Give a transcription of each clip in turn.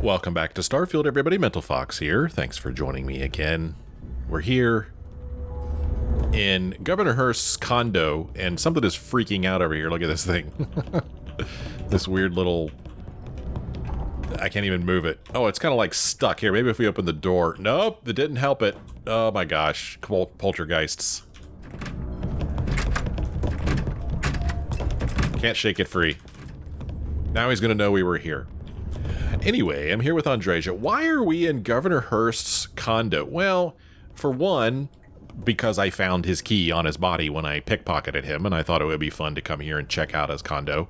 Welcome back to Starfield, everybody. Mental Fox here. Thanks for joining me again. We're here in Governor Hurst's condo, and something is freaking out over here. Look at this thing. This weird little... I can't even move it. Oh, it's kind of like stuck here. Maybe if we open the door. Nope, that didn't help it. Oh my gosh. Poltergeists. Can't shake it free. Now he's going to know we were here. Anyway, I'm here with Andreja. Why are we in Governor Hurst's condo? Well, for one, because I found his key on his body when I pickpocketed him, and I thought it would be fun to come here and check out his condo.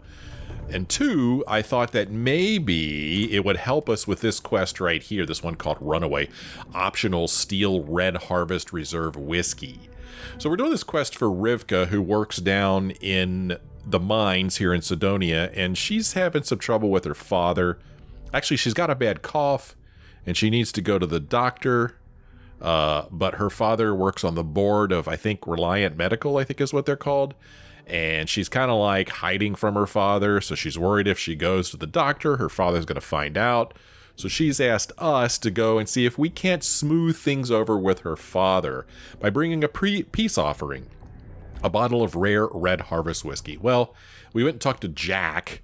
And two, I thought that maybe it would help us with this quest right here, this one called Runaway, optional Steel Red Harvest Reserve Whiskey. So we're doing this quest for Rivka, who works down in the mines here in Sidonia, and she's having some trouble with her father. Actually, she's got a bad cough, and she needs to go to the doctor, but her father works on the board of, I think, Reliant Medical, I think is what they're called, and she's kind of like hiding from her father, so she's worried if she goes to the doctor, her father's going to find out, so she's asked us to go and see if we can't smooth things over with her father by bringing a peace offering, a bottle of rare Red Harvest whiskey. Well, we went and talked to Jack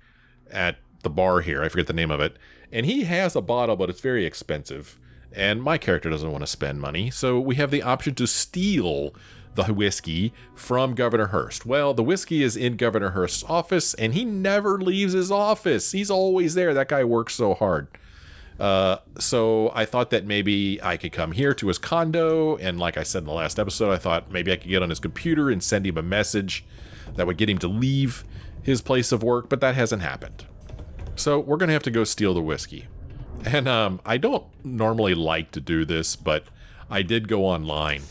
at the bar here, I forget the name of it, and he has a bottle, but it's very expensive, and my character doesn't want to spend money, so we have the option to steal the whiskey from Governor Hurst. Well, the whiskey is in Governor Hurst's office, and he never leaves his office. He's always there. That guy works so hard. So I thought that maybe I could come here to his condo, and like I said in the last episode, I thought maybe I could get on his computer and send him a message that would get him to leave his place of work, but that hasn't happened. So we're going to have to go steal the whiskey. And I don't normally like to do this, but I did go online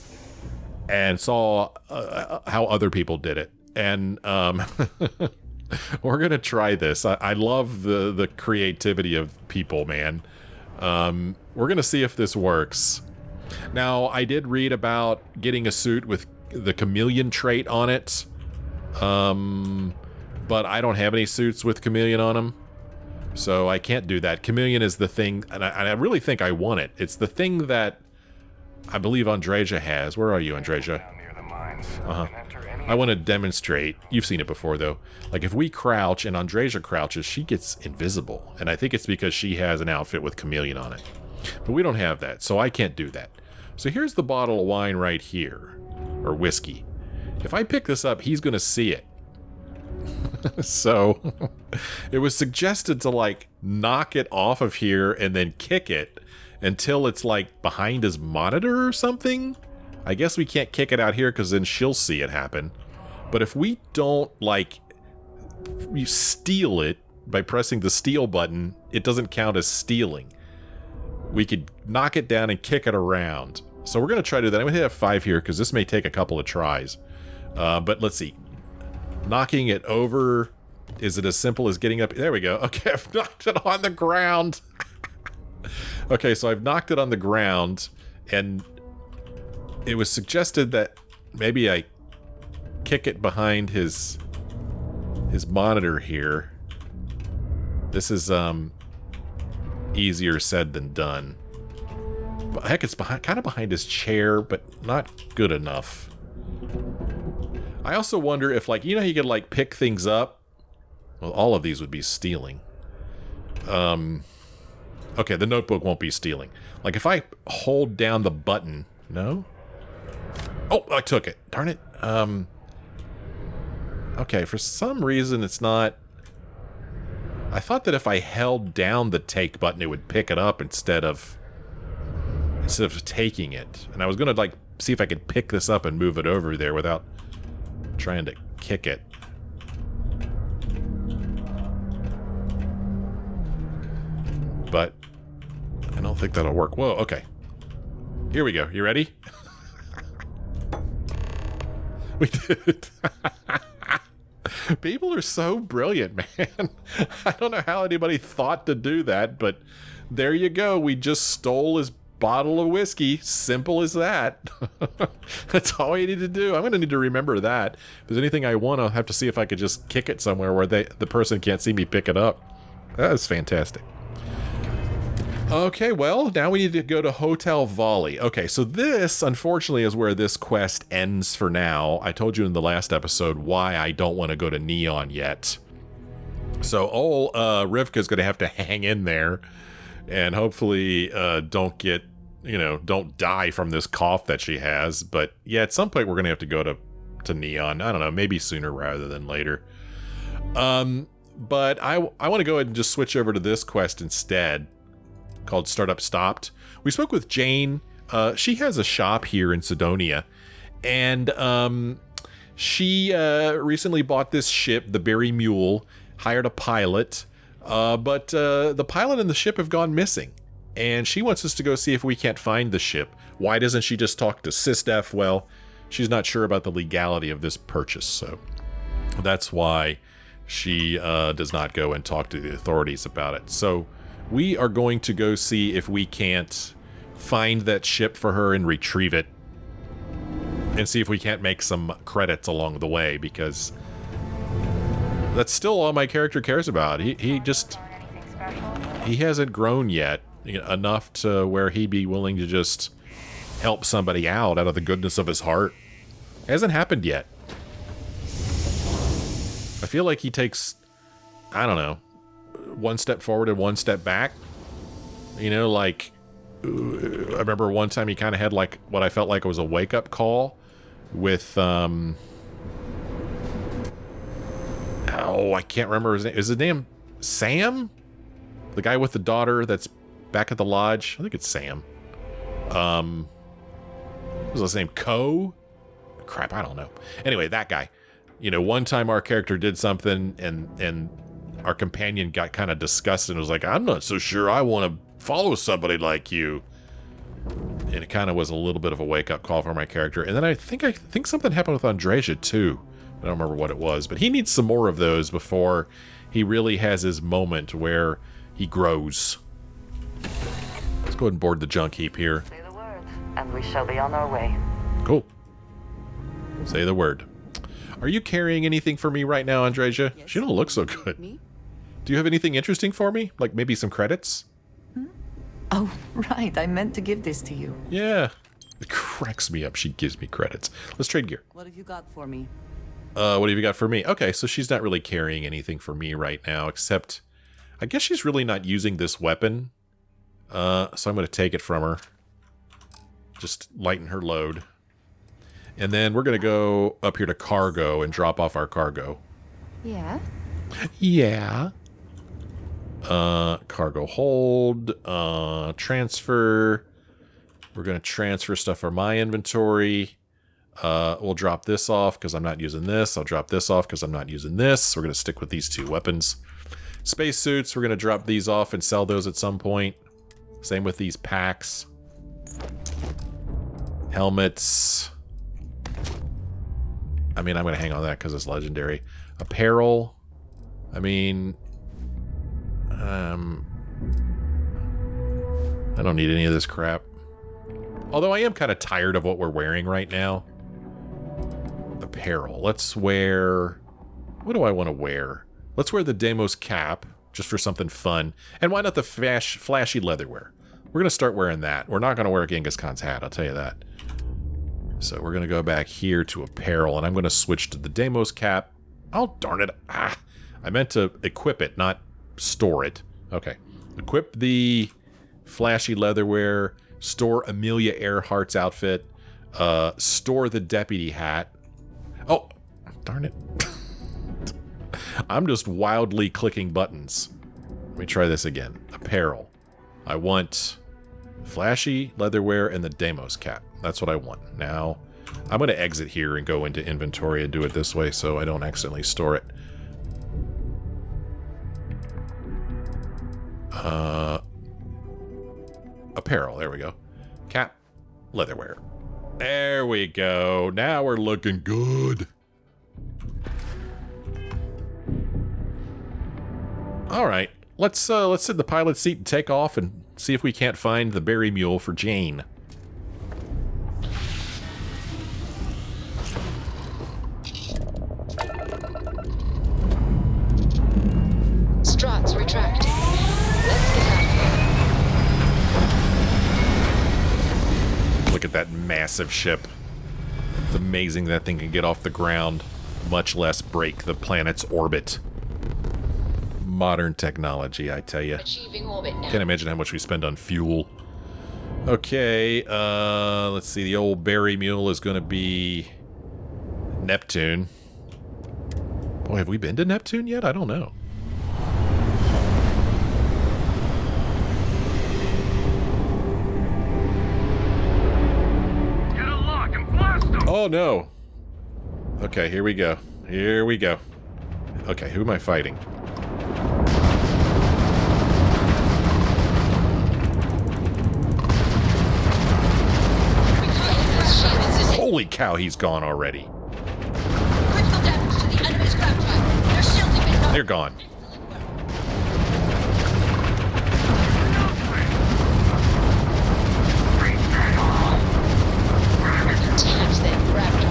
and saw how other people did it. And we're going to try this. I love the creativity of people, man. We're going to see if this works. Now, I did read about getting a suit with the chameleon trait on it. But I don't have any suits with chameleon on them. So I can't do that. Chameleon is the thing, and I really think I want it. It's the thing that I believe Andreja has. Where are you, Andreja? I want to demonstrate. You've seen it before, though. Like, if we crouch and Andreja crouches, she gets invisible. And I think it's because she has an outfit with chameleon on it. But we don't have that, so I can't do that. So here's the bottle of wine right here. Or whiskey. If I pick this up, he's going to see it. So it was suggested to like knock it off of here and then kick it until it's like behind his monitor or something. I guess we can't kick it out here because then she'll see it happen. But if we don't like you steal it by pressing the steal button, it doesn't count as stealing. We could knock it down and kick it around. So we're going to try to do that. I'm going to hit F5 here because this may take a couple of tries. But let's see. Knocking it over, is it as simple as getting up? There we go. Okay, I've knocked it on the ground. Okay, so I've knocked it on the ground, and it was suggested that maybe I kick it behind his monitor here. This is easier said than done. But heck, it's kind of behind his chair, but not good enough. I also wonder if, like, you know, you could, like, pick things up. Well, all of these would be stealing. Okay, the notebook won't be stealing. Like, if I hold down the button... No? Oh, I took it. Darn it. Okay, for some reason it's not... I thought that if I held down the take button, it would pick it up instead of taking it. And I was going to, like, see if I could pick this up and move it over there without... trying to kick it. But I don't think that'll work. Whoa, okay. Here we go. You ready? We did it. People are so brilliant, man. I don't know how anybody thought to do that, but there you go. We just stole his bottle of whiskey. Simple as that. That's all you need to do. I'm going to need to remember that. If there's anything I want, I'll have to see if I could just kick it somewhere where the person can't see me pick it up. That is fantastic. Okay, well, now we need to go to Hotel Volley. Okay, so this, unfortunately, is where this quest ends for now. I told you in the last episode why I don't want to go to Neon yet. So old Rivka's going to have to hang in there and hopefully don't get, don't die from this cough that she has. But yeah, at some point we're going to have to go to Neon. I don't know, maybe sooner rather than later. But I want to go ahead and just switch over to this quest instead, called Startup Stopped. We spoke with Jane. She has a shop here in Sidonia, and she recently bought this ship, the Berry Mule, hired a pilot, but the pilot and the ship have gone missing, and she wants us to go see if we can't find the ship. Why doesn't she just talk to SysDef? Well, she's not sure about the legality of this purchase, so that's why she does not go and talk to the authorities about it. So we are going to go see if we can't find that ship for her and retrieve it, and see if we can't make some credits along the way, because that's still all my character cares about. He hasn't grown yet enough to where he'd be willing to just help somebody out of the goodness of his heart. It hasn't happened yet. I feel like he takes, I don't know, one step forward and one step back. Like, I remember one time he kind of had like what I felt like was a wake-up call with, oh, I can't remember his name. Is his name Sam? The guy with the daughter that's back at the lodge? I think it's Sam. What was his name? Co? Crap, I don't know. Anyway, that guy. One time our character did something and our companion got kind of disgusted and was like, I'm not so sure I want to follow somebody like you. And it kind of was a little bit of a wake-up call for my character. And then I think something happened with Andreja too. I don't remember what it was, but he needs some more of those before he really has his moment where he grows. Let's go ahead and board the junk heap here. Say the word, and we shall be on our way. Cool. Say the word. Are you carrying anything for me right now, Andreja? Yes. She don't look so good. Me? Do you have anything interesting for me? Like maybe some credits? Oh, right. I meant to give this to you. Yeah. It cracks me up. She gives me credits. Let's trade gear. What have you got for me? What have you got for me? Okay, so she's not really carrying anything for me right now, except I guess she's really not using this weapon. So I'm going to take it from her. Just lighten her load. And then we're going to go up here to cargo and drop off our cargo. Yeah. Yeah. Cargo hold, transfer. We're going to transfer stuff from my inventory. We'll drop this off because I'm not using this. I'll drop this off because I'm not using this. We're going to stick with these two weapons. Spacesuits, we're going to drop these off and sell those at some point. Same with these packs. Helmets. I mean, I'm going to hang on to that because it's legendary. Apparel. I mean, I don't need any of this crap. Although I am kind of tired of what we're wearing right now. Apparel. Let's wear... What do I want to wear? Let's wear the Deimos cap, just for something fun. And why not the flashy leatherwear? We're going to start wearing that. We're not going to wear Genghis Khan's hat, I'll tell you that. So we're going to go back here to apparel, and I'm going to switch to the Deimos cap. Oh, darn it. I meant to equip it, not store it. Okay. Equip the flashy leatherwear, store Amelia Earhart's outfit, store the deputy hat. Oh, darn it. I'm just wildly clicking buttons. Let me try this again. Apparel. I want flashy leatherwear and the Deimos cap. That's what I want. Now, I'm going to exit here and go into inventory and do it this way so I don't accidentally store it. Apparel. There we go. Cap. Leatherwear. There we go. Now we're looking good. All right. Let's sit in the pilot seat and take off and see if we can't find the Berry Mule for Jane. Struts retracting. Let's get out of here. that massive ship. It's amazing that thing can get off the ground, much less break the planet's orbit. Modern technology, I tell you. Achieving orbit now. Can't imagine how much we spend on fuel. Okay, let's see. The old Berry Mule is going to be Neptune. Boy, have we been to Neptune yet? I don't know. Get a lock and blast them! Oh, no. Okay, here we go. Here we go. Okay, who am I fighting? Holy cow, he's gone already. Critical damage to the enemy's craft drive. Their shields have been knocked. They're gone. Attacked their craft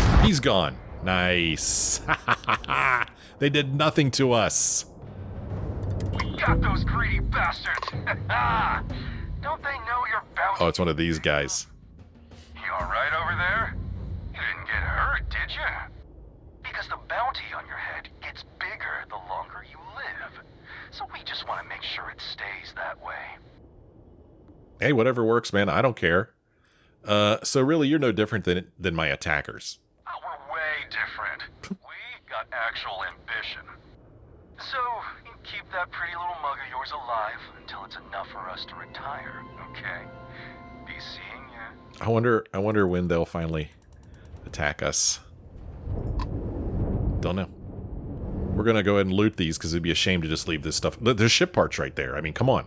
drive. He's gone. Nice. They did nothing to us. We got those greedy bastards! Don't they know you're bounty? Oh, it's one of these guys. You alright over there? You didn't get hurt, did you? Because the bounty on your head gets bigger the longer you live. So we just want to make sure it stays that way. Hey, whatever works, man. I don't care. So really, you're no different than my attackers. Oh, we're way different. We got actual ambition. So, you keep that pretty little mug of yours alive until it's enough for us to retire, okay? Be seeing ya. I wonder when they'll finally attack us. Don't know. We're gonna go ahead and loot these because it'd be a shame to just leave this stuff. There's ship parts right there. I mean, come on.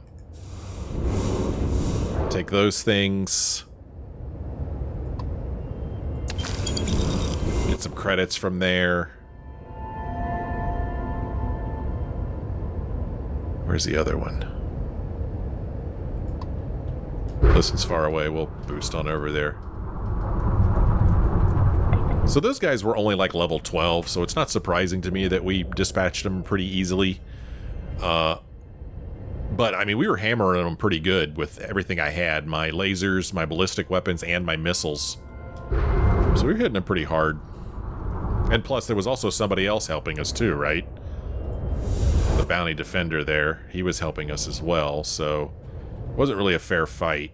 Take those things. Get some credits from there. Where's the other one? This one's far away. We'll boost on over there. So those guys were only like level 12, so it's not surprising to me that we dispatched them pretty easily. But, I mean, we were hammering them pretty good with everything I had. My lasers, my ballistic weapons, and my missiles. So we were hitting them pretty hard. And plus, there was also somebody else helping us too, right? The bounty defender there. He was helping us as well, so it wasn't really a fair fight.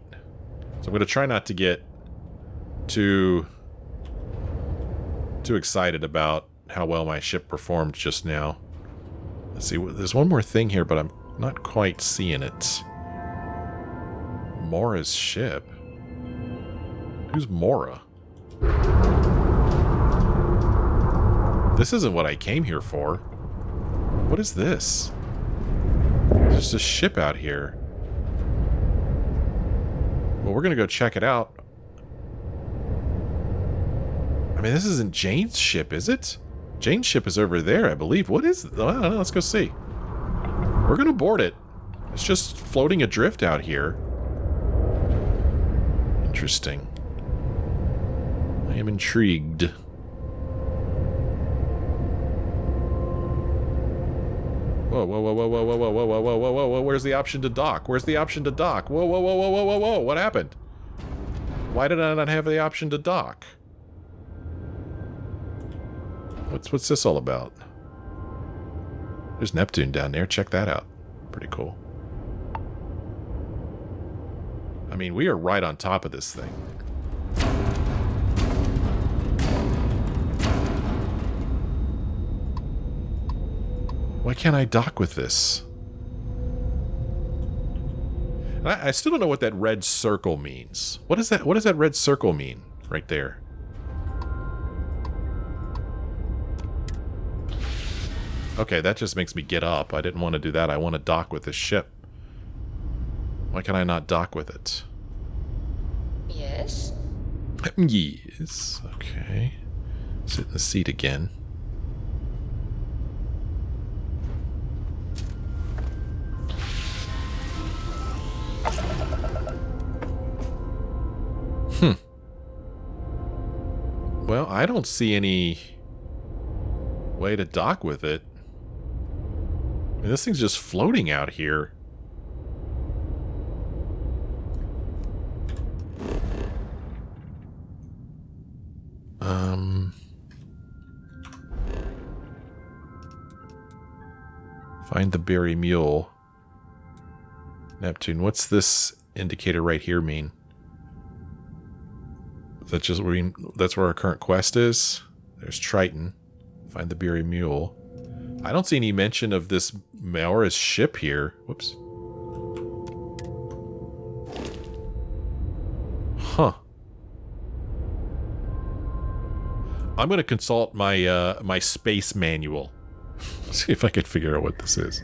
So I'm going to try not to get too excited about how well my ship performed just now. Let's see, there's one more thing here, but I'm not quite seeing it. Mora's ship? Who's Mora? This isn't what I came here for. What is this? There's just a ship out here. Well, we're gonna go check it out. I mean, this isn't Jane's ship, is it? Jane's ship is over there, I believe. What is it? I don't know, let's go see. We're gonna board it. It's just floating adrift out here. Interesting. I am intrigued. Whoa, whoa, whoa, whoa, whoa, whoa, whoa, whoa, whoa, whoa, whoa, whoa, whoa, where's the option to dock? Where's the option to dock? Whoa, whoa, whoa, whoa, whoa, whoa, whoa, what happened? Why did I not have the option to dock? What's this all about? There's Neptune down there, check that out. Pretty cool. I mean, we are right on top of this thing. Why can't I dock with this? I still don't know what that red circle means. What is that? What does that red circle mean right there? Okay, that just makes me get up. I didn't want to do that. I want to dock with this ship. Why can I not dock with it? Yes? Yes. Okay. Sit in the seat again. Well, I don't see any way to dock with it. I mean, this thing's just floating out here. Find the Berry Mule. Neptune. What's this indicator right here mean? Is that just that's where our current quest is? There's Triton. Find the Berry Mule. I don't see any mention of this Maora's ship here. Whoops. Huh. I'm going to consult my my space manual. See if I can figure out what this is.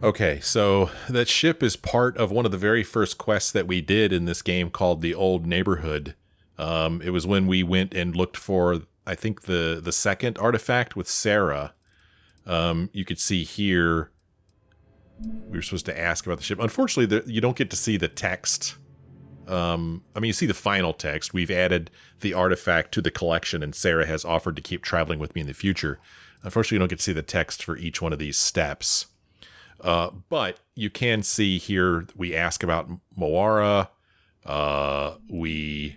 Okay, so that ship is part of one of the very first quests that we did in this game called the Old Neighborhood. It was when we went and looked for, I think, the second artifact with Sarah. You could see here, we were supposed to ask about the ship. Unfortunately, you don't get to see the text. I mean, you see the final text. We've added the artifact to the collection, and Sarah has offered to keep traveling with me in the future. Unfortunately, you don't get to see the text for each one of these steps. But you can see here, we ask about Moara. We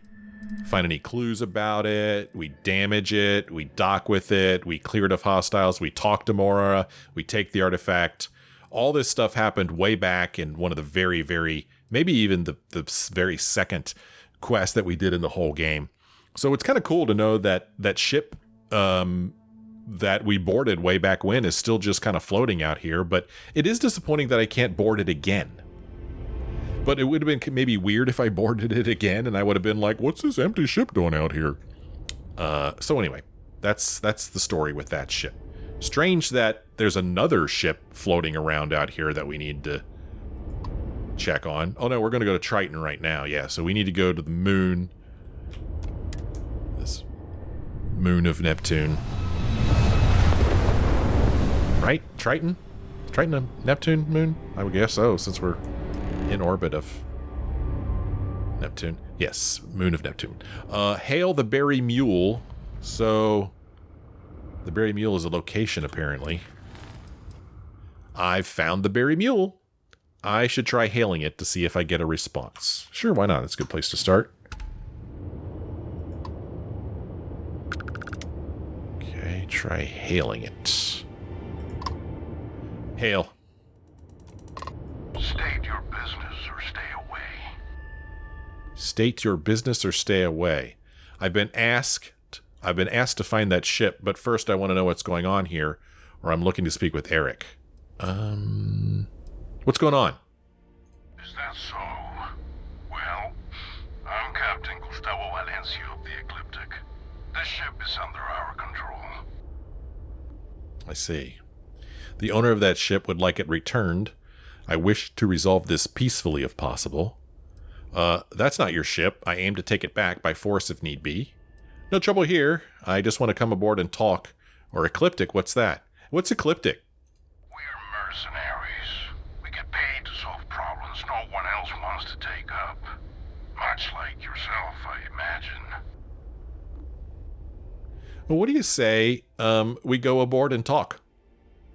find any clues about it. We damage it. We dock with it. We clear it of hostiles. We talk to Moara. We take the artifact. All this stuff happened way back in one of the very, very, maybe even the very second quest that we did in the whole game. So it's kind of cool to know that that ship that we boarded way back when is still just kind of floating out here. But it is disappointing that I can't board it again. But it would have been maybe weird if I boarded it again and I would have been like, what's this empty ship doing out here? So anyway, that's the story with that ship. Strange that there's another ship floating around out here that we need to check on. Oh no, we're going to go to Triton right now. Yeah, so we need to go to the moon. This moon of Neptune. Right? Triton? Triton a Neptune moon? I would guess so, since we're in orbit of Neptune. Yes, moon of Neptune. Hail the Berry Mule. So the Berry Mule is a location, apparently. I've found the Berry Mule. I should try hailing it to see if I get a response. Sure, why not? That's a good place to start. Okay, try hailing it. Hail. State your business or stay away. State your business or stay away. I've been asked to find that ship, but first I want to know what's going on here, or I'm looking to speak with Eric. What's going on? Is that so? Well, I'm Captain Gustavo Valencia of the Ecliptic. This ship is under our control. I see. The owner of that ship would like it returned. I wish to resolve this peacefully if possible. That's not your ship. I aim to take it back by force if need be. No trouble here. I just want to come aboard and talk. Or Ecliptic, what's that? What's Ecliptic? We're mercenaries. We get paid to solve problems no one else wants to take up. Much like yourself, I imagine. Well, what do you say we go aboard and talk?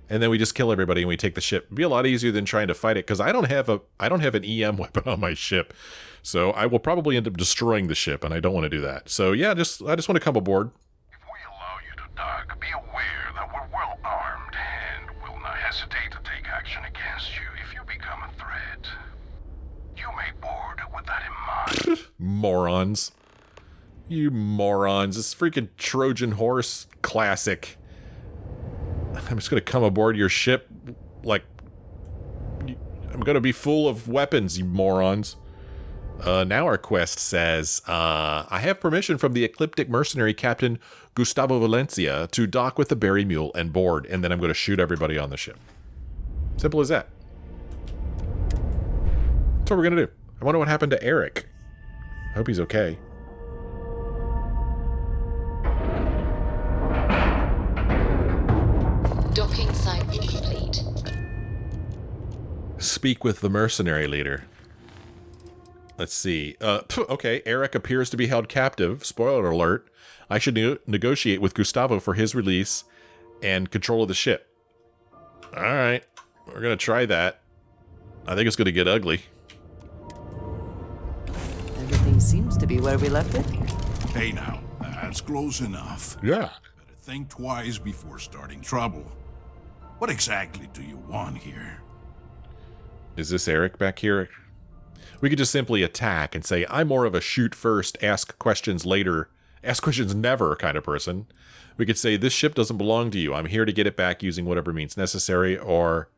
And then we just kill everybody and we take the ship. It'd be a lot easier than trying to fight it, because I don't have an EM weapon on my ship. So I will probably end up destroying the ship, and I don't want to do that. So yeah, I just want to come aboard. If we allow you to dock, be aware that we're well armed and will not hesitate to take action against you if you become a threat. You may board with that in mind. Morons. You morons. This freaking Trojan horse classic. I'm just going to come aboard your ship like I'm going to be full of weapons, you morons. Now our quest says, I have permission from the Ecliptic mercenary captain Gustavo Valencia to dock with the Berry Mule and board, and then I'm going to shoot everybody on the ship. Simple as that. That's what we're going to do. I wonder what happened to Eric. I hope he's okay. Docking site complete. Speak with the mercenary leader. Let's see. Okay, Eric appears to be held captive. Spoiler alert. I should negotiate with Gustavo for his release and control of the ship. Alright, we're going to try that. I think it's going to get ugly. Everything seems to be where we left it. Hey now, that's close enough. Yeah. Better think twice before starting trouble. What exactly do you want here? Is this Eric back here? We could just simply attack and say, I'm more of a shoot first, ask questions later, ask questions never kind of person. We could say, this ship doesn't belong to you. I'm here to get it back using whatever means necessary. Or,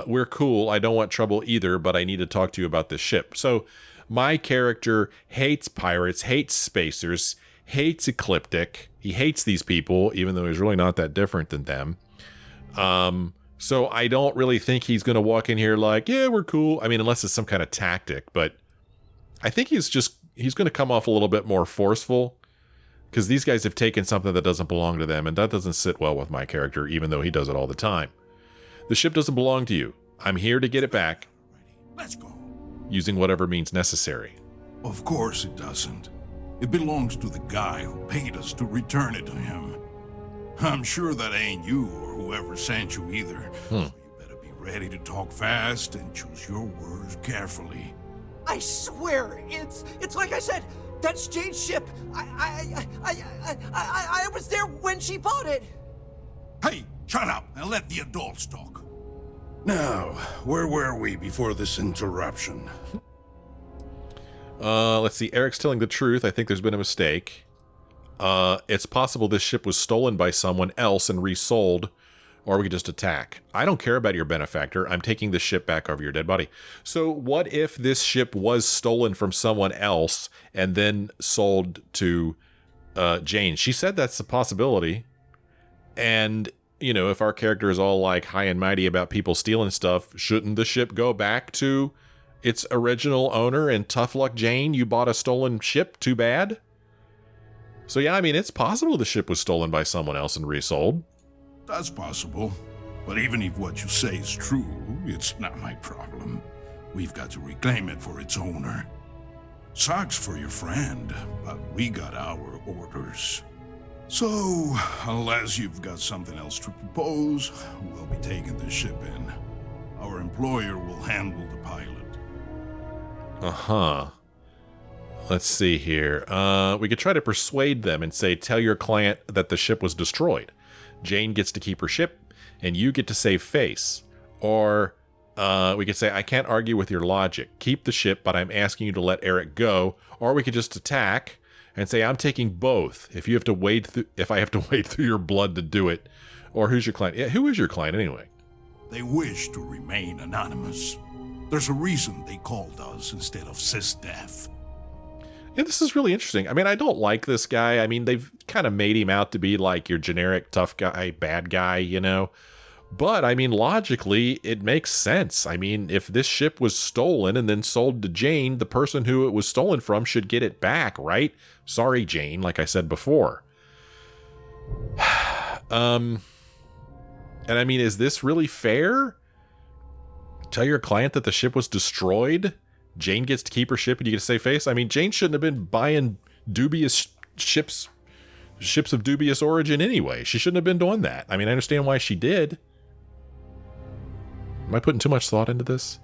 we're cool. I don't want trouble either, but I need to talk to you about this ship. So my character hates pirates, hates spacers, hates Ecliptic. He hates these people, even though he's really not that different than them. So I don't really think he's going to walk in here like, yeah, we're cool. I mean, unless it's some kind of tactic, but I think he's going to come off a little bit more forceful because these guys have taken something that doesn't belong to them, and that doesn't sit well with my character, even though he does it all the time. The ship doesn't belong to you. I'm here to get it back. Let's go. Using whatever means necessary. Of course it doesn't. It belongs to the guy who paid us to return it to him. I'm sure that ain't you or whoever sent you either. So you better be ready to talk fast and choose your words carefully. I swear, it's like I said. That's Jane's ship. I was there when she bought it. Hey, shut up and let the adults talk. Now, where were we before this interruption? Let's see. Eric's telling the truth. I think there's been a mistake. It's possible this ship was stolen by someone else and resold, or we could just attack. I don't care about your benefactor. I'm taking the ship back over your dead body. So what if this ship was stolen from someone else and then sold to Jane? She said that's a possibility. And, you know, if our character is all like high and mighty about people stealing stuff, shouldn't the ship go back to its original owner and tough luck, Jane? You bought a stolen ship? Too bad. So yeah, I mean, it's possible the ship was stolen by someone else and resold. That's possible. But even if what you say is true, it's not my problem. We've got to reclaim it for its owner. Sucks for your friend, but we got our orders. So, unless you've got something else to propose, we'll be taking the ship in. Our employer will handle the pilot. Uh-huh. Let's see here. We could try to persuade them and say, tell your client that the ship was destroyed. Jane gets to keep her ship, and you get to save face. Or we could say, I can't argue with your logic. Keep the ship, but I'm asking you to let Eric go. Or we could just attack and say, I'm taking both. If I have to wade through your blood to do it. Or who's your client? Yeah, who is your client anyway? They wish to remain anonymous. There's a reason they called us instead of SysDef. Yeah, this is really interesting. I mean, I don't like this guy. I mean, they've kind of made him out to be like your generic tough guy, bad guy, you know. But, I mean, logically, it makes sense. I mean, if this ship was stolen and then sold to Jane, the person who it was stolen from should get it back, right? Sorry, Jane, like I said before. And I mean, is this really fair? Tell your client that the ship was destroyed? Jane gets to keep her ship and you get to save face? I mean, Jane shouldn't have been buying dubious ships of dubious origin anyway. She shouldn't have been doing that. I mean, I understand why she did. Am I putting too much thought into this?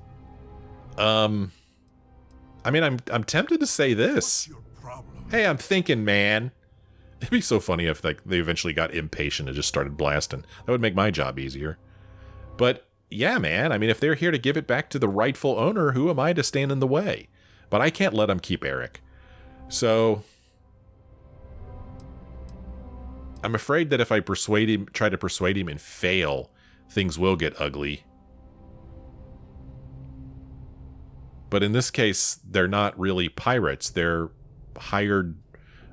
I mean, I'm tempted to say this. What's your problem? Hey, I'm thinking, man. It'd be so funny if like they eventually got impatient and just started blasting. That would make my job easier. But yeah, man, I mean, if they're here to give it back to the rightful owner, who am I to stand in the way? But I can't let them keep Eric. So I'm afraid that if I try to persuade him and fail, things will get ugly. But in this case, they're not really pirates. They're hired.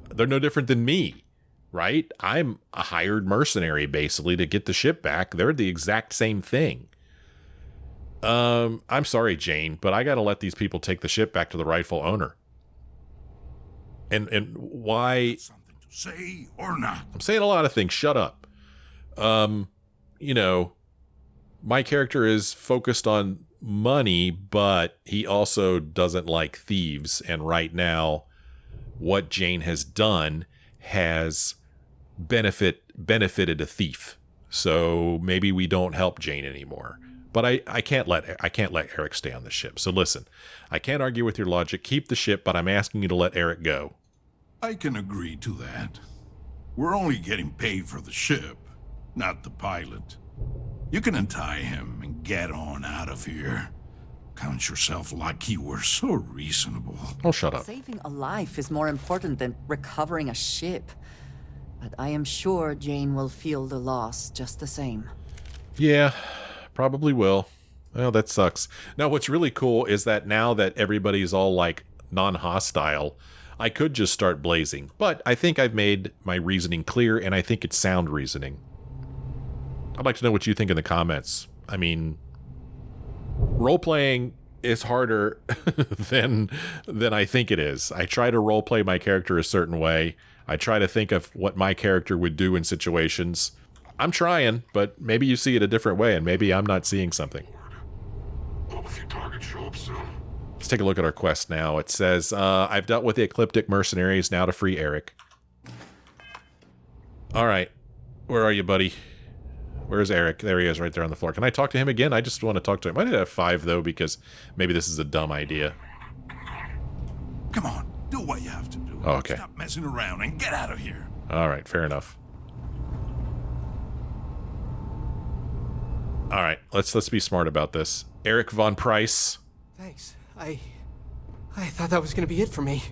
They're no different than me, right? I'm a hired mercenary, basically, to get the ship back. They're the exact same thing. I'm sorry, Jane, but I got to let these people take the ship back to the rightful owner. And why? Something to say or not? I'm saying a lot of things. Shut up. You know, my character is focused on money, but he also doesn't like thieves. And right now, what Jane has done has benefited a thief. So maybe we don't help Jane anymore. But I can't let Eric stay on the ship. So listen, I can't argue with your logic. Keep the ship, but I'm asking you to let Eric go. I can agree to that. We're only getting paid for the ship, not the pilot. You can untie him and get on out of here. Count yourself lucky we're so reasonable. Oh, shut up. Saving a life is more important than recovering a ship. But I am sure Jane will feel the loss just the same. Yeah, probably will. Well, that sucks. Now, what's really cool is that now that everybody's all, like, non-hostile, I could just start blazing. But I think I've made my reasoning clear, and I think it's sound reasoning. I'd like to know what you think in the comments. I mean, role-playing is harder than I think it is. I try to role-play my character a certain way. I try to think of what my character would do in situations. I'm trying, but maybe you see it a different way, and maybe I'm not seeing something. Hope a few targets show up soon. Let's take a look at our quest now. It says, I've dealt with the ecliptic mercenaries, now to free Eric. Alright. Where are you, buddy? Where's Eric? There he is, right there on the floor. Can I talk to him again? I just want to talk to him. I did have 5, though, because maybe this is a dumb idea. Come on, do what you have to do. Oh, okay. Stop messing around and get out of here. Alright, fair enough. Alright, let's be smart about this. Eric Von Price. Thanks. I thought that was gonna be it for me.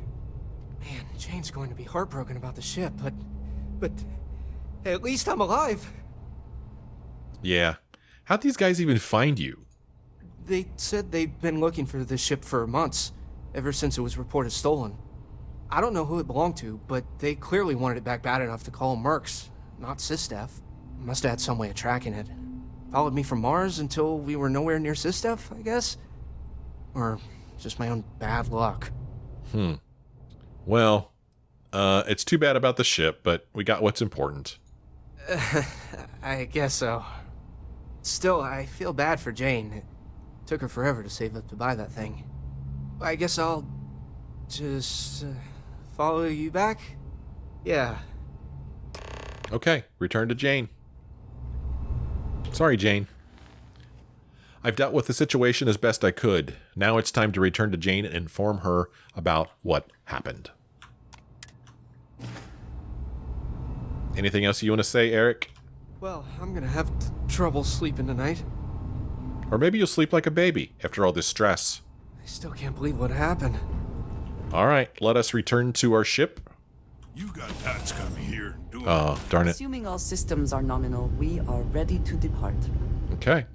Man, Jane's going to be heartbroken about the ship, but at least I'm alive. Yeah. How'd these guys even find you? They said they've been looking for the ship for months, ever since it was reported stolen. I don't know who it belonged to, but they clearly wanted it back bad enough to call them mercs, not Sysdef. Must have had some way of tracking it. Followed me from Mars until we were nowhere near Sysdef, I guess? Or just my own bad luck. Well, it's too bad about the ship, but we got what's important. I guess so. Still, I feel bad for Jane. It took her forever to save up to buy that thing. I guess I'll just follow you back? Yeah. Okay, return to Jane. Sorry, Jane. I've dealt with the situation as best I could. Now it's time to return to Jane and inform her about what happened. Anything else you want to say, Eric? Well, I'm gonna have trouble sleeping tonight. Or maybe you'll sleep like a baby after all this stress. I still can't believe what happened. All right, let us return to our ship. You got tats coming here. Do it. Oh, darn it. Assuming all systems are nominal, we are ready to depart. Okay.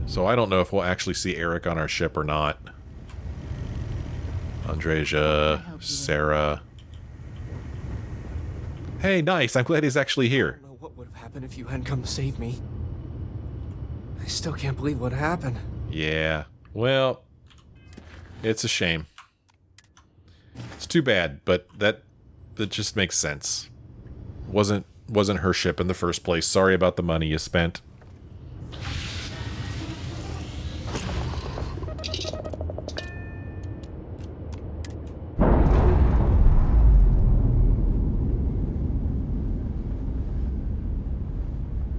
So I don't know if we'll actually see Eric on our ship or not. Andreja, Sarah. Hey, nice. I'm glad he's actually I here. don't know what would have happened if you hadn't come to save me. I still can't believe what happened. Yeah. Well, it's a shame. It's too bad, but that just makes sense. Wasn't her ship in the first place. Sorry about the money you spent.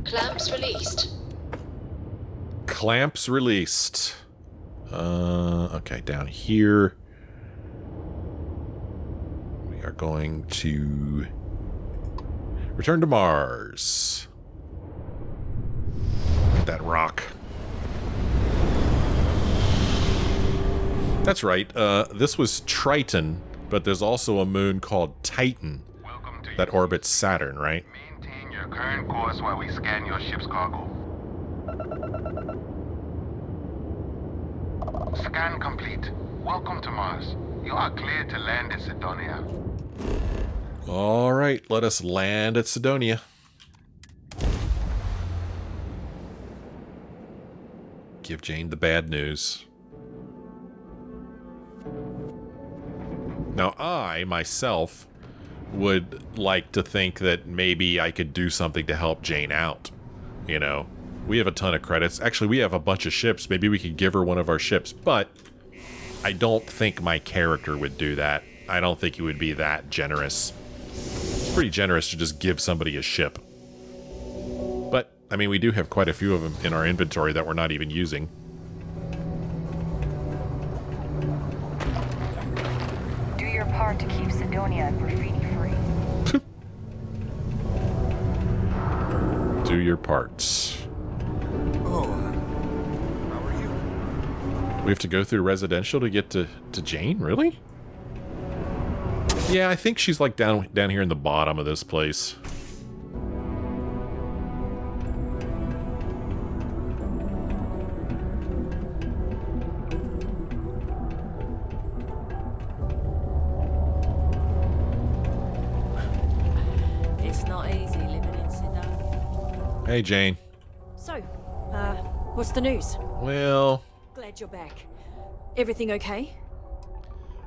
Clamps released. Clamps released. Okay, down here. We are going to return to Mars. Get that rock. That's right. This was Triton, but there's also a moon called Titan Welcome to that orbits Saturn, right? Maintain your current course while we scan your ship's cargo. Scan complete. Welcome to Mars. You are cleared to land in Sidonia. All right, let us land at Sidonia. Give Jane the bad news. Now, I, myself, would like to think that maybe I could do something to help Jane out. You know, we have a ton of credits. Actually, we have a bunch of ships. Maybe we could give her one of our ships, but I don't think my character would do that. I don't think he would be that generous. It's pretty generous to just give somebody a ship. But, I mean, we do have quite a few of them in our inventory that we're not even using. Do your part to keep Sidonia graffiti free. Do your parts. We have to go through residential to get to Jane? Really? Yeah, I think she's like down here in the bottom of this place. It's not easy living in Sydney. Hey, Jane. So, what's the news? Well, Glad you're back. Everything okay?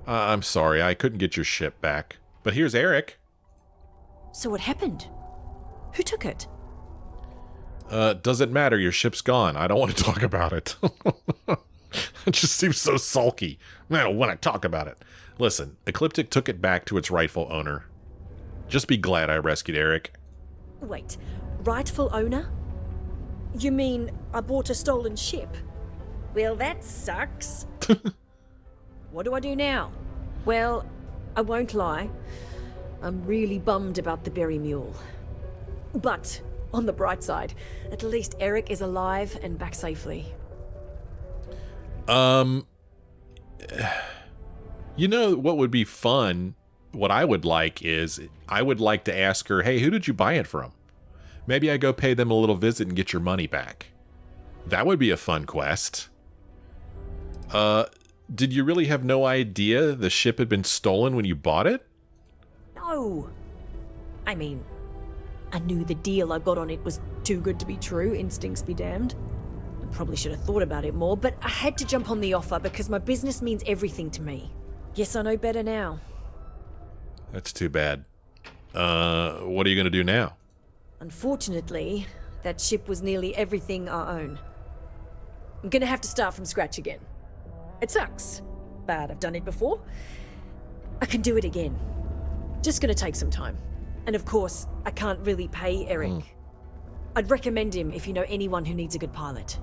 I'm sorry, I couldn't get your ship back. But here's Eric. So what happened? Who took it? Doesn't matter, your ship's gone. I don't want to talk about it. It just seems so sulky. I don't want to talk about it. Listen, Ecliptic took it back to its rightful owner. Just be glad I rescued Eric. Wait, rightful owner? You mean I bought a stolen ship? Well, that sucks. What do I do now? Well, I won't lie. I'm really bummed about the Berry Mule. But, on the bright side, at least Eric is alive and back safely. You know what would be fun? What I would like is, I would like to ask her, hey, who did you buy it from? Maybe I go pay them a little visit and get your money back. That would be a fun quest. Did you really have no idea the ship had been stolen when you bought it? No. I mean, I knew the deal I got on it was too good to be true, instincts be damned. I probably should have thought about it more, but I had to jump on the offer because my business means everything to me. Guess I know better now. That's too bad. What are you going to do now? Unfortunately, that ship was nearly everything I own. I'm gonna have to start from scratch again. It sucks, but I've done it before. I can do it again. Just gonna take some time. And of course, I can't really pay Eric. I'd recommend him if you know anyone who needs a good pilot.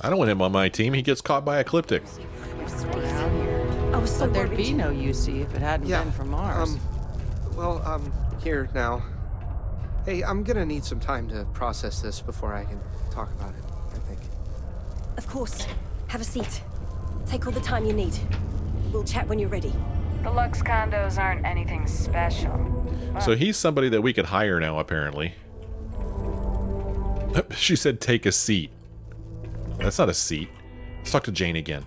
I don't want him on my team. He gets caught by Ecliptic. I was so But there'd worried. be no UC if it hadn't been for Mars. Well, I'm here now. Hey, I'm gonna need some time to process this before I can talk about it, I think. Of course. Have a seat. Take all the time you need. We'll chat when you're ready. The Lux condos aren't anything special. So he's somebody that we could hire now, apparently. She said take a seat. That's not a seat. Let's talk to Jane again.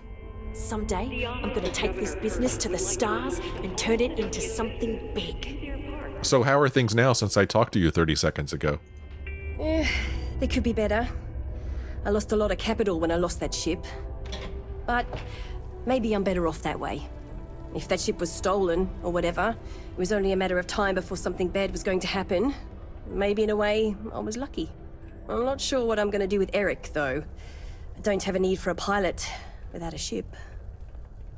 Someday, I'm gonna take this business to the stars and turn it into something big. So how are things now since I talked to you 30 seconds ago? They could be better. I lost a lot of capital when I lost that ship. But maybe I'm better off that way. If that ship was stolen, or whatever, it was only a matter of time before something bad was going to happen. Maybe in a way, I was lucky. I'm not sure what I'm gonna do with Eric, though. I don't have a need for a pilot without a ship.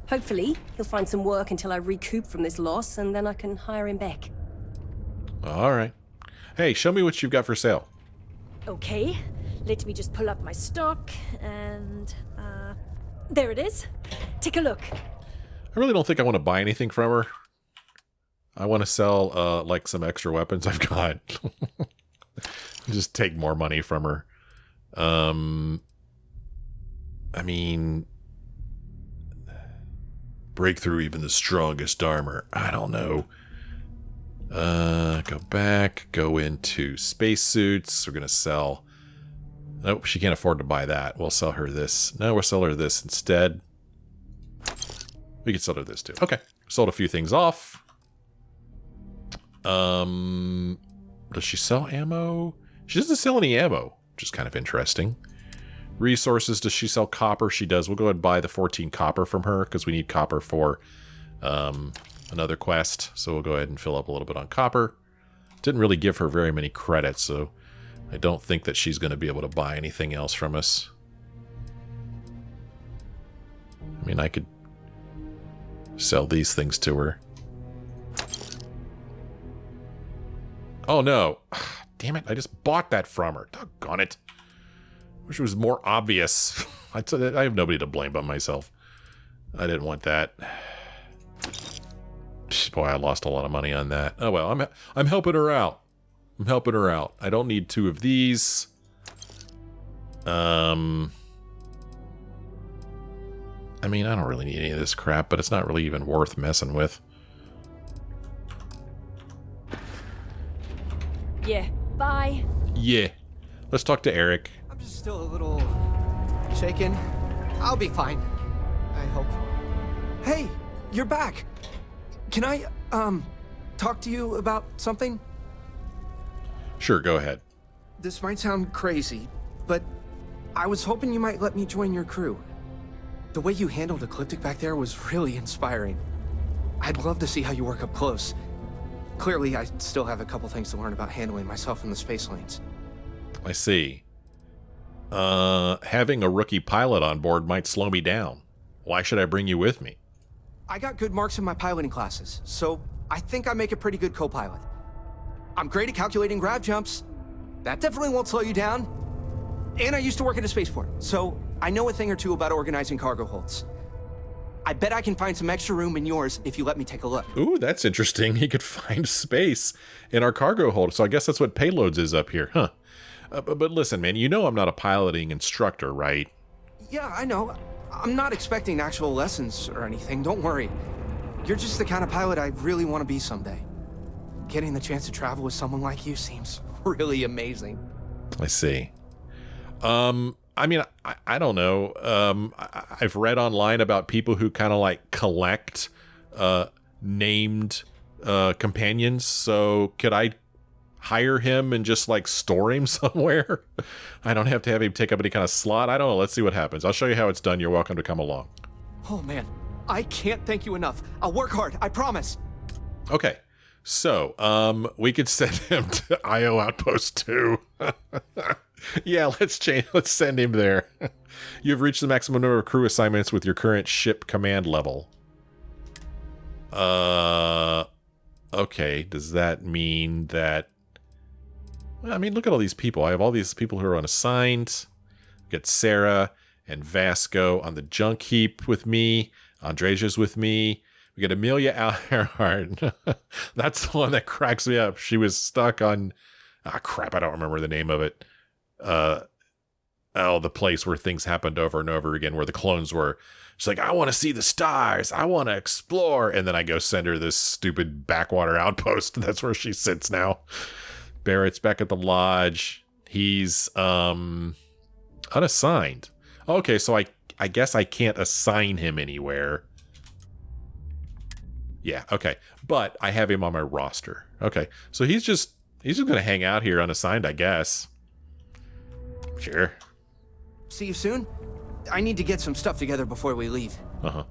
Hopefully, he'll find some work until I recoup from this loss, and then I can hire him back. All right. Hey, show me what you've got for sale. Okay, let me just pull up my stock and, there it is. Take a look. I really don't think I want to buy anything from her. I want to sell, like, some extra weapons I've got. Just take more money from her. I mean... break through even the strongest armor. I don't know. Go back. Go into spacesuits. We're going to sell... Nope, she can't afford to buy that. We'll sell her this. No, we'll sell her this instead. We can sell her this too. Okay. Sold a few things off. Does she sell ammo? She doesn't sell any ammo, which is kind of interesting. Resources, does she sell copper? She does. We'll go ahead and buy the 14 copper from her because we need copper for another quest. So we'll go ahead and fill up a little bit on copper. Didn't really give her very many credits, so I don't think that she's going to be able to buy anything else from us. I mean, I could sell these things to her. Oh no. Damn it, I just bought that from her. Doggone it. Wish it was more obvious. I have nobody to blame but myself. I didn't want that. Boy, I lost a lot of money on that. Oh well, I'm helping her out. I'm helping her out. I don't need 2 of these. I mean, I don't really need any of this crap, but it's not really even worth messing with. Yeah, bye. Yeah. Let's talk to Eric. I'm just still a little shaken. I'll be fine. I hope. Hey, you're back. Can I, talk to you about something? Sure, go ahead. This might sound crazy, but I was hoping you might let me join your crew. The way you handled Ecliptic back there was really inspiring. I'd love to see how you work up close. Clearly, I still have a couple things to learn about handling myself in the space lanes. I see. Having a rookie pilot on board might slow me down. Why should I bring you with me? I got good marks in my piloting classes, so I think I make a pretty good co-pilot. I'm great at calculating grav jumps. That definitely won't slow you down. And I used to work at a spaceport, so I know a thing or two about organizing cargo holds. I bet I can find some extra room in yours if you let me take a look. Ooh, that's interesting. He could find space in our cargo hold, so I guess that's what payloads is up here, huh? But listen, man, you know I'm not a piloting instructor, right? Yeah, I know. I'm not expecting actual lessons or anything, don't worry. You're just the kind of pilot I really want to be someday. Getting the chance to travel with someone like you seems really amazing. I see. I mean, I don't know. I've read online about people who kind of like collect named companions. So could I hire him and just like store him somewhere? I don't have to have him take up any kind of slot. I don't know. Let's see what happens. I'll show you how it's done. You're welcome to come along. Oh man, I can't thank you enough. I'll work hard, I promise. Okay. So, we could send him to IO Outpost 2. Yeah, let's send him there. You've reached the maximum number of crew assignments with your current ship command level. Okay, does that mean that... Well, I mean, look at all these people. I have all these people who are unassigned. Get Sarah and Vasco on the junk heap with me. Andreja's with me. We get Amelia Earhart. That's the one that cracks me up. She was stuck on... Ah, crap, I don't remember the name of it. The place where things happened over and over again, where the clones were. She's like, I want to see the stars. I want to explore. And then I go send her this stupid backwater outpost. That's where she sits now. Barrett's back at the lodge. He's unassigned. Okay, so I guess I can't assign him anywhere. Yeah, okay. But I have him on my roster. Okay, so he's just going to hang out here unassigned, I guess. Sure. See you soon? I need to get some stuff together before we leave. Uh-huh.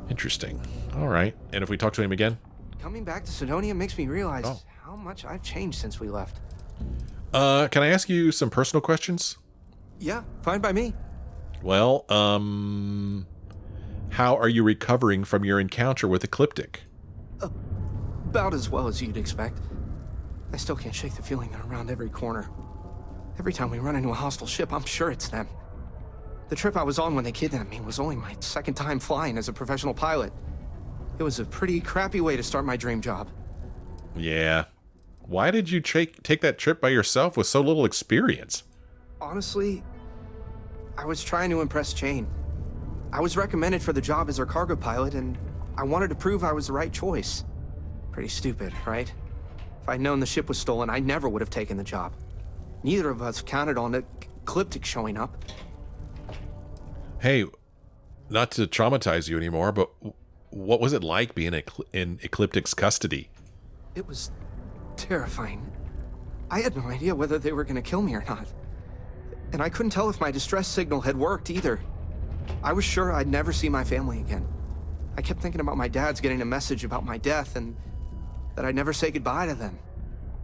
Interesting. All right. And if we talk to him again? Coming back to Sidonia makes me realize how much I've changed since we left. Can I ask you some personal questions? Yeah, fine by me. Well, how are you recovering from your encounter with Ecliptic? About as well as you'd expect. I still can't shake the feeling they're around every corner. Every time we run into a hostile ship, I'm sure it's them. The trip I was on when they kidnapped me was only my second time flying as a professional pilot. It was a pretty crappy way to start my dream job. Yeah. Why did you take that trip by yourself with so little experience? Honestly, I was trying to impress Jane. I was recommended for the job as her cargo pilot, and I wanted to prove I was the right choice. Pretty stupid, right? If I'd known the ship was stolen, I never would have taken the job. Neither of us counted on Ecliptic showing up. Hey, not to traumatize you anymore, but what was it like being in Ecliptic's custody? It was terrifying. I had no idea whether they were going to kill me or not. And I couldn't tell if my distress signal had worked either. I was sure I'd never see my family again. I kept thinking about my dad's getting a message about my death and that I'd never say goodbye to them.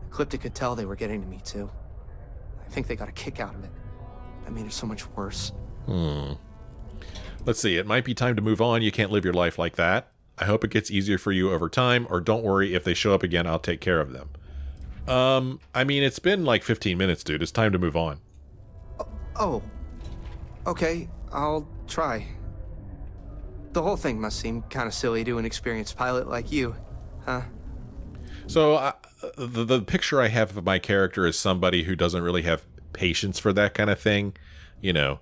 Ecliptic could tell they were getting to me too. I think they got a kick out of it. That made it so much worse. Let's see, it might be time to move on. You can't live your life like that. I hope it gets easier for you over time, or don't worry, if they show up again, I'll take care of them. I mean, it's been like 15 minutes, dude. It's time to move on. Oh. Okay, I'll try. The whole thing must seem kind of silly to an experienced pilot like you, huh? So, the picture I have of my character is somebody who doesn't really have patience for that kind of thing. You know,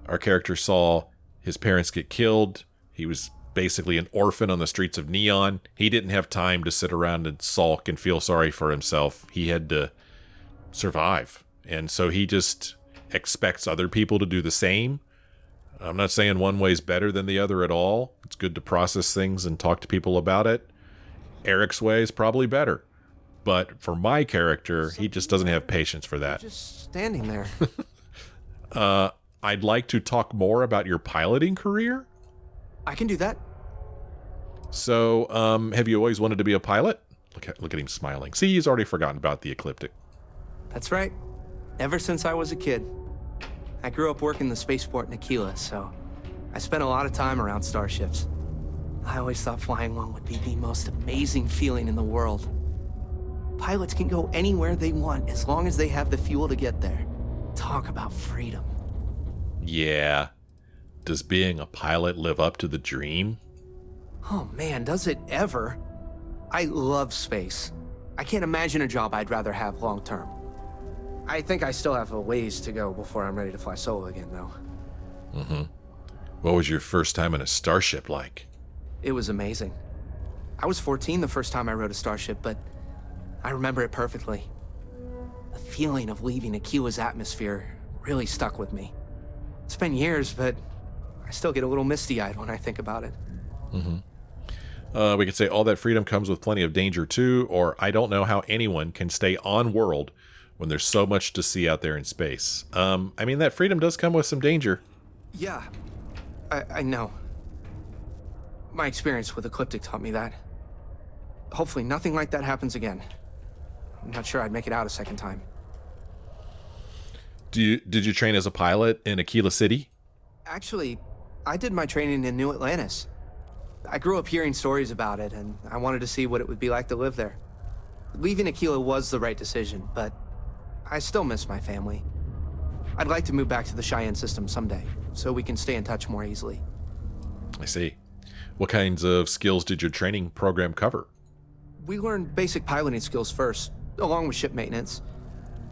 our character Saul His parents get killed. He was basically an orphan on the streets of Neon. He didn't have time to sit around and sulk and feel sorry for himself. He had to survive. And so he just expects other people to do the same. I'm not saying one way's better than the other at all. It's good to process things and talk to people about it. Eric's way is probably better. But for my character, he just doesn't have patience for that. Just standing there. I'd like to talk more about your piloting career. I can do that. So, have you always wanted to be a pilot? Look at him smiling. See, he's already forgotten about the ecliptic. That's right. Ever since I was a kid. I grew up working the spaceport in Aquila, so I spent a lot of time around starships. I always thought flying one would be the most amazing feeling in the world. Pilots can go anywhere they want as long as they have the fuel to get there. Talk about freedom. Yeah. Does being a pilot live up to the dream? Oh man, does it ever? I love space. I can't imagine a job I'd rather have long term. I think I still have a ways to go before I'm ready to fly solo again, though. Mm-hmm. What was your first time in a starship like? It was amazing. I was 14 the first time I rode a starship, but I remember it perfectly. The feeling of leaving Aquila's atmosphere really stuck with me. It's been years, but I still get a little misty-eyed when I think about it. Mm-hmm. We could say all that freedom comes with plenty of danger too, or I don't know how anyone can stay on world when there's so much to see out there in space. I mean, that freedom does come with some danger. Yeah, I know. My experience with Ecliptic taught me that. Hopefully nothing like that happens again. I'm not sure I'd make it out a second time. Did you train as a pilot in Aquila City? Actually, I did my training in New Atlantis. I grew up hearing stories about it, and I wanted to see what it would be like to live there. Leaving Aquila was the right decision, but I still miss my family. I'd like to move back to the Cheyenne system someday, so we can stay in touch more easily. I see. What kinds of skills did your training program cover? We learned basic piloting skills first, along with ship maintenance.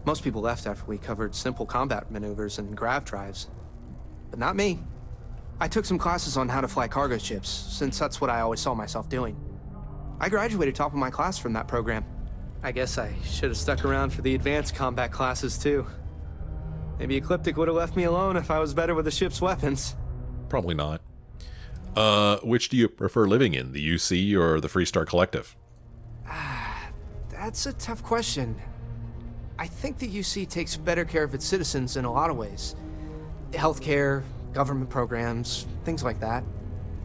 Most people left after we covered simple combat maneuvers and grav drives. But not me. I took some classes on how to fly cargo ships, since that's what I always saw myself doing. I graduated top of my class from that program. I guess I should have stuck around for the advanced combat classes, too. Maybe Ecliptic would have left me alone if I was better with the ship's weapons. Probably not. Which do you prefer living in, the UC or the Freestar Collective? That's a tough question. I think the UC takes better care of its citizens in a lot of ways. Healthcare, government programs, things like that.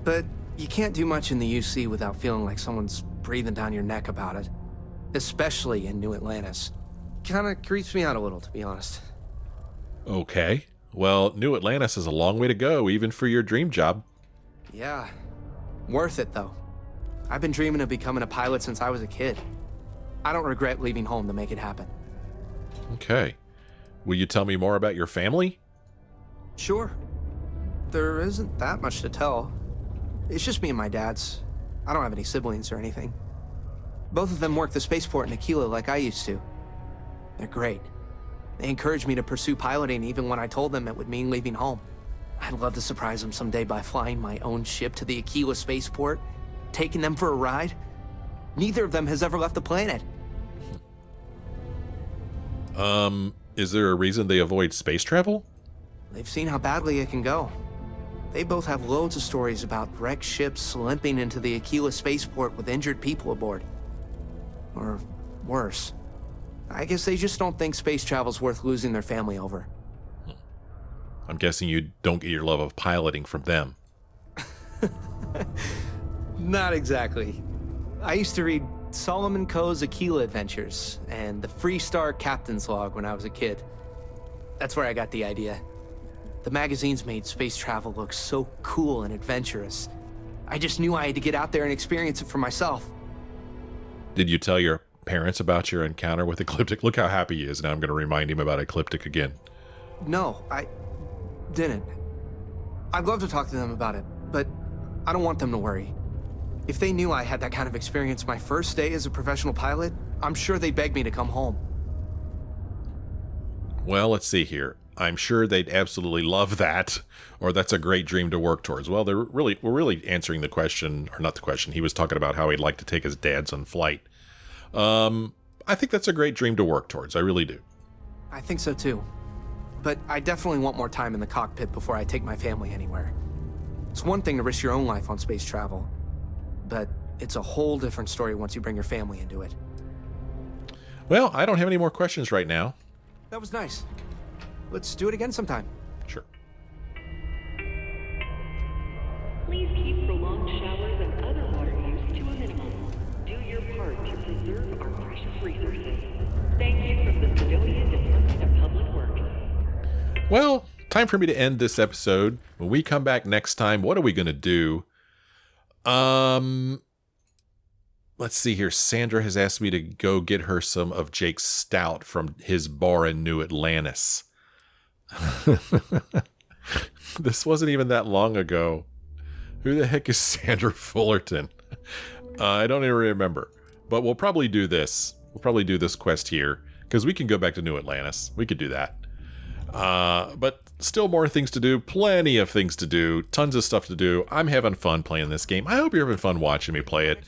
But you can't do much in the UC without feeling like someone's breathing down your neck about it. Especially in New Atlantis. Kinda creeps me out a little, to be honest. Okay. Well, New Atlantis is a long way to go, even for your dream job. Yeah. Worth it, though. I've been dreaming of becoming a pilot since I was a kid. I don't regret leaving home to make it happen. Okay. Will you tell me more about your family? Sure. There isn't that much to tell. It's just me and my dad's. I don't have any siblings or anything. Both of them work the spaceport in Aquila like I used to. They're great. They encouraged me to pursue piloting even when I told them it would mean leaving home. I'd love to surprise them someday by flying my own ship to the Aquila spaceport, taking them for a ride. Neither of them has ever left the planet. Is there a reason they avoid space travel? They've seen how badly it can go. They both have loads of stories about wrecked ships limping into the Aquila spaceport with injured people aboard. Or worse. I guess they just don't think space travel's worth losing their family over. I'm guessing you don't get your love of piloting from them. Not exactly. I used to read Solomon Coe's Aquila Adventures and the Freestar Captain's Log when I was a kid. That's where I got the idea. The magazines made space travel look so cool and adventurous. I just knew I had to get out there and experience it for myself. Did you tell your parents about your encounter with Ecliptic? Look how happy he is. Now I'm going to remind him about Ecliptic again. No, I didn't. I'd love to talk to them about it, but I don't want them to worry. If they knew I had that kind of experience my first day as a professional pilot, I'm sure they'd beg me to come home. Well, let's see here. I'm sure they'd absolutely love that, or that's a great dream to work towards. Well, we're really answering the question, or not the question. He was talking about how he'd like to take his dads on flight. I think that's a great dream to work towards. I really do. I think so too. But I definitely want more time in the cockpit before I take my family anywhere. It's one thing to risk your own life on space travel, but it's a whole different story once you bring your family into it. Well, I don't have any more questions right now. That was nice. Let's do it again sometime. Sure. Please keep prolonged showers and other water use to a minimum. Do your part to preserve our precious resources. Thank you from the Sidonia Department of Public Works. Well, time for me to end this episode. When we come back next time, what are we going to do? Let's see here. Sandra has asked me to go get her some of Jake's stout from his bar in New Atlantis. This wasn't even that long ago. Who the heck is Sandra Fullerton? I don't even remember. But we'll probably do this. We'll probably do this quest here, because we can go back to New Atlantis. We could do that. But still more things to do. Plenty of things to do. Tons of stuff to do. I'm having fun playing this game. I hope you're having fun watching me play it.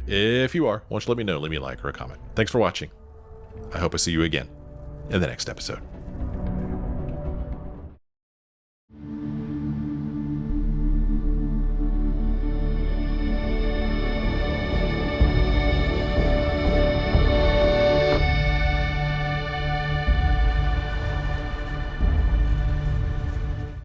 If you are, why don't you let me know. Leave me a like or a comment. Thanks for watching. I hope I see you again in the next episode.